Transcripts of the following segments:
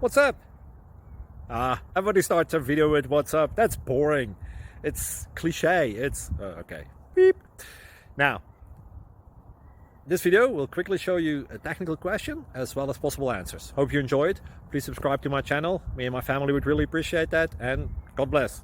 What's up? Everybody starts a video with what's up. That's boring. It's cliche. It's okay. Beep. Now, this video will quickly show you a technical question as well as possible answers. Hope you enjoyed. Please subscribe to my channel. Me and my family would really appreciate that, and God bless.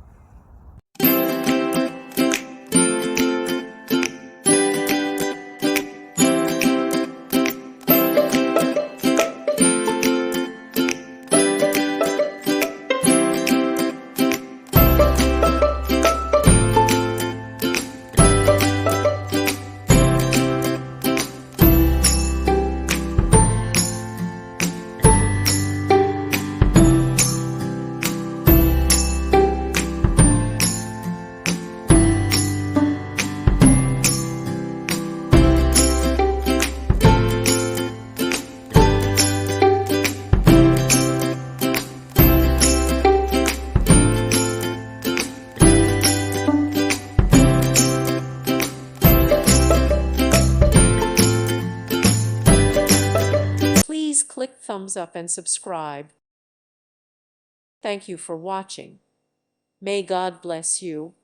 Please click thumbs up and subscribe. Thank you for watching. May God bless you.